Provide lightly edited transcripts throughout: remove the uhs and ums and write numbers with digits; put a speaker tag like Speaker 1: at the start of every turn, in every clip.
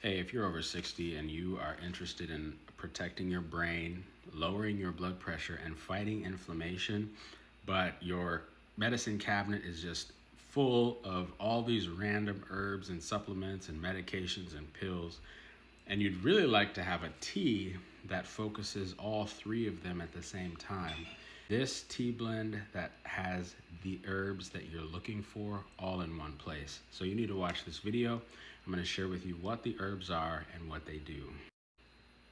Speaker 1: Hey, if you're over 60 and you are interested in protecting your brain, lowering your blood pressure, and fighting inflammation, but your medicine cabinet is just full of all these random herbs and supplements and medications and pills, and you'd really like to have a tea that focuses all three of them at the same time. This tea blend that has the herbs that you're looking for all in one place. So you need to watch this video. I'm going to share with you what the herbs are and what they do.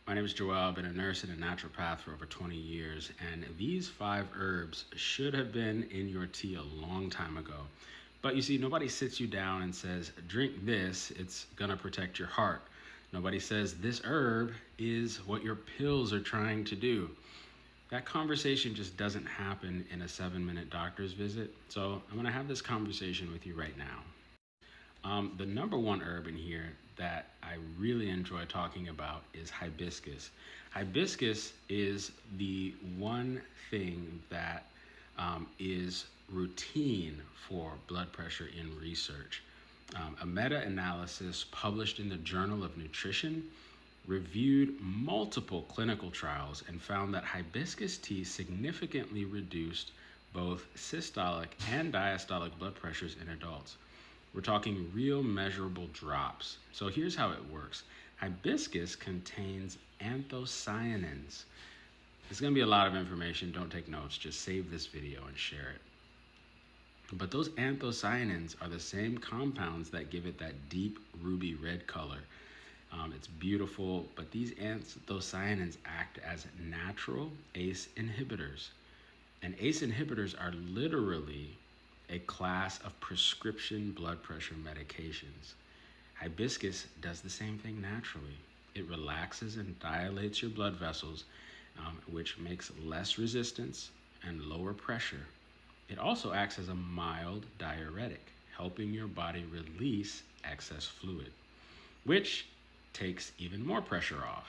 Speaker 1: My name is Joel. I've been a nurse and a naturopath for over 20 years, and these 5 herbs should have been in your tea a long time ago. But you see, nobody sits you down and says, drink this, it's gonna protect your heart. Nobody says, this herb is what your pills are trying to do. That conversation just doesn't happen in a 7-minute doctor's visit. So I'm gonna have this conversation with you right now. The number one herb in here that I really enjoy talking about is hibiscus. Hibiscus is the one thing that is routine for blood pressure in research. A meta-analysis published in the Journal of Nutrition reviewed multiple clinical trials and found that hibiscus tea significantly reduced both systolic and diastolic blood pressures in adults. We're talking real measurable drops. So here's how it works. Hibiscus contains anthocyanins. It's going to be a lot of information. Don't take notes. Just save this video and share it. But those anthocyanins are the same compounds that give it that deep ruby red color. It's beautiful, but these anthocyanins act as natural ACE inhibitors. And ACE inhibitors are literally a class of prescription blood pressure medications. Hibiscus does the same thing naturally. It relaxes and dilates your blood vessels, which makes less resistance and lower pressure. It also acts as a mild diuretic, helping your body release excess fluid, which takes even more pressure off.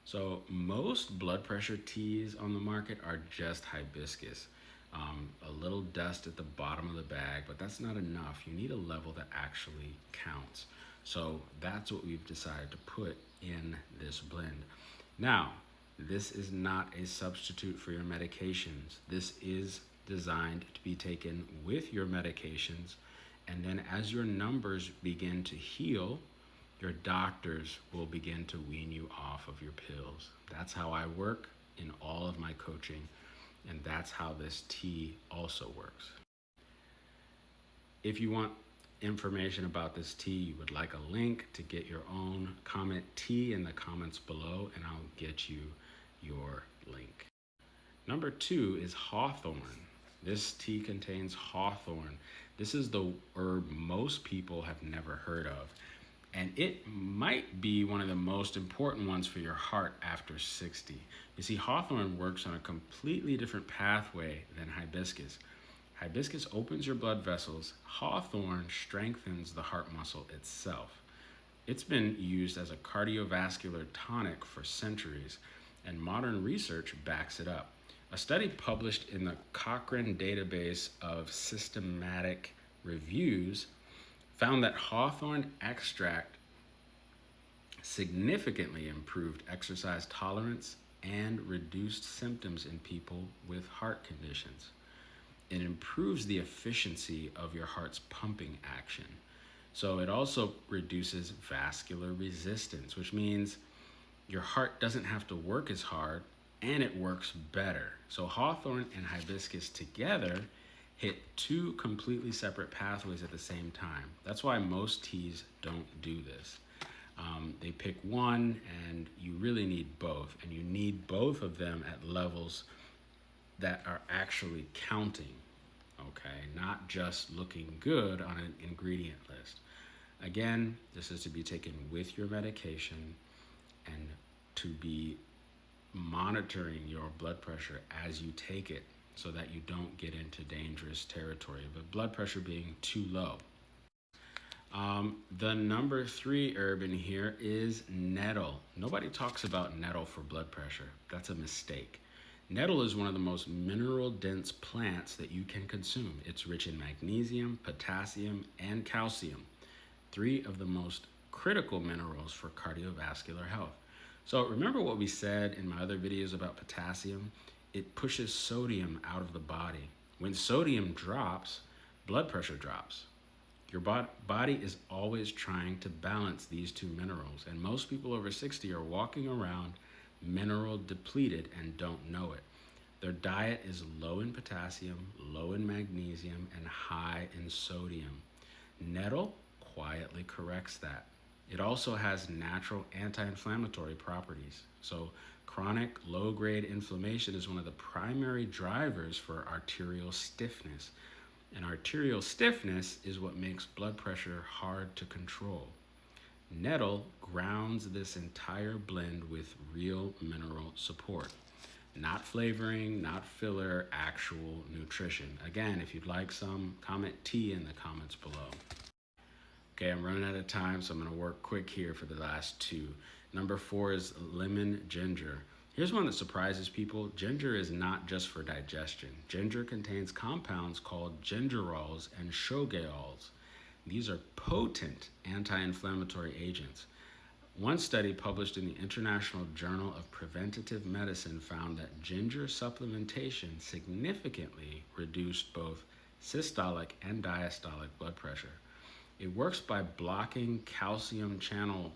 Speaker 1: So most blood pressure teas on the market are just hibiscus. A little dust at the bottom of the bag, but that's not enough. You need a level that actually counts. So that's what we've decided to put in this blend. Now, this is not a substitute for your medications. This is designed to be taken with your medications, and then as your numbers begin to heal, your doctors will begin to wean you off of your pills. That's how I work in all of my coaching, and that's how this tea also works. If you want information about this tea, you would like a link to get your own, comment tea in the comments below, and I'll get you your link. Number 2 is hawthorn. This tea contains hawthorn. This is the herb most people have never heard of, and it might be one of the most important ones for your heart after 60. You see, hawthorn works on a completely different pathway than hibiscus. Hibiscus opens your blood vessels. Hawthorn strengthens the heart muscle itself. It's been used as a cardiovascular tonic for centuries, and modern research backs it up. A study published in the Cochrane Database of Systematic Reviews found that hawthorn extract significantly improved exercise tolerance and reduced symptoms in people with heart conditions. It improves the efficiency of your heart's pumping action. So it also reduces vascular resistance, which means your heart doesn't have to work as hard and it works better. So hawthorn and hibiscus together hit 2 completely separate pathways at the same time. That's why most teas don't do this. They pick one, and you really need both, and you need both of them at levels that are actually counting, okay? Not just looking good on an ingredient list. Again, this is to be taken with your medication and to be monitoring your blood pressure as you take it so that you don't get into dangerous territory, but blood pressure being too low. The number 3 herb in here is nettle. Nobody talks about nettle for blood pressure. That's a mistake. Nettle is one of the most mineral-dense plants that you can consume. It's rich in magnesium, potassium, and calcium, 3 of the most critical minerals for cardiovascular health. So remember what we said in my other videos about potassium? It pushes sodium out of the body. When sodium drops, blood pressure drops. Your body is always trying to balance these two minerals, and most people over 60 are walking around mineral depleted and don't know it. Their diet is low in potassium, low in magnesium, and high in sodium. Nettle quietly corrects that. It also has natural anti-inflammatory properties. So chronic low-grade inflammation is one of the primary drivers for arterial stiffness. And arterial stiffness is what makes blood pressure hard to control. Nettle grounds this entire blend with real mineral support. Not flavoring, not filler, actual nutrition. Again, if you'd like some, comment T in the comments below. Okay, I'm running out of time, so I'm gonna work quick here for the last two. Number 4 is lemon ginger. Here's one that surprises people. Ginger is not just for digestion. Ginger contains compounds called gingerols and shogaols. These are potent anti-inflammatory agents. One study published in the International Journal of Preventative Medicine found that ginger supplementation significantly reduced both systolic and diastolic blood pressure. It works by blocking calcium channels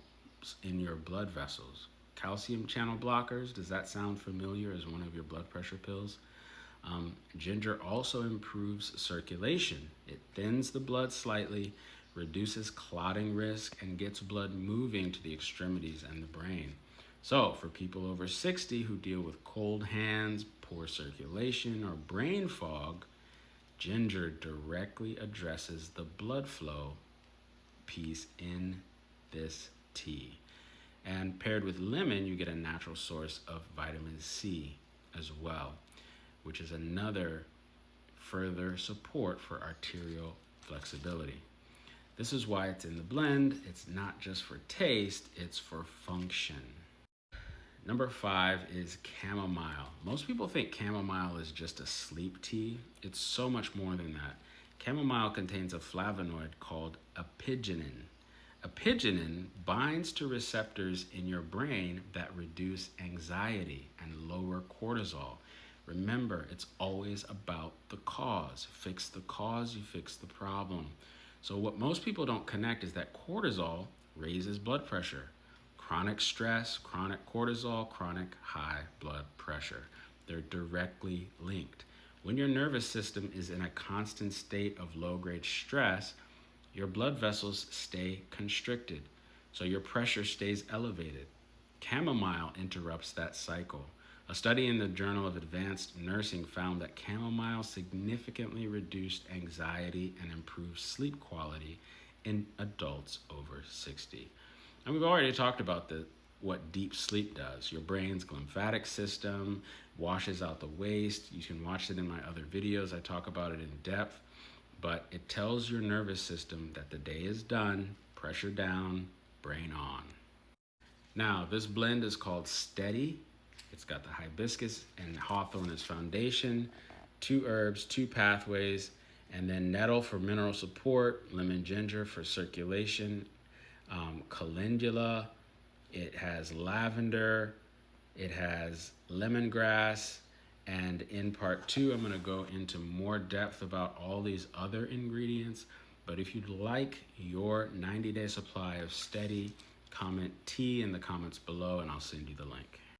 Speaker 1: in your blood vessels. Calcium channel blockers, does that sound familiar as one of your blood pressure pills? Ginger also improves circulation. It thins the blood slightly, reduces clotting risk, and gets blood moving to the extremities and the brain. So for people over 60 who deal with cold hands, poor circulation, or brain fog, ginger directly addresses the blood flow piece in this tea. And paired with lemon, you get a natural source of vitamin C as well, which is another further support for arterial flexibility. This is why it's in the blend. It's not just for taste, it's for function. Number 5 is chamomile. Most people think chamomile is just a sleep tea. It's so much more than that. Chamomile contains a flavonoid called apigenin. Apigenin binds to receptors in your brain that reduce anxiety and lower cortisol. Remember, it's always about the cause. Fix the cause, you fix the problem. So what most people don't connect is that cortisol raises blood pressure. Chronic stress, chronic cortisol, chronic high blood pressure. They're directly linked. When your nervous system is in a constant state of low-grade stress, your blood vessels stay constricted, so your pressure stays elevated. Chamomile interrupts that cycle. A study in the Journal of Advanced Nursing found that chamomile significantly reduced anxiety and improved sleep quality in adults over 60. And we've already talked about what deep sleep does. Your brain's lymphatic system washes out the waste. You can watch it in my other videos. I talk about it in depth, but it tells your nervous system that the day is done, pressure down, brain on. Now, this blend is called Steady. It's got the hibiscus and hawthorn as foundation, 2 herbs, 2 pathways, and then nettle for mineral support, lemon ginger for circulation, calendula. It has lavender, it has lemongrass, and in part 2, I'm gonna go into more depth about all these other ingredients. But if you'd like your 90-day supply of Steady, comment T in the comments below and I'll send you the link.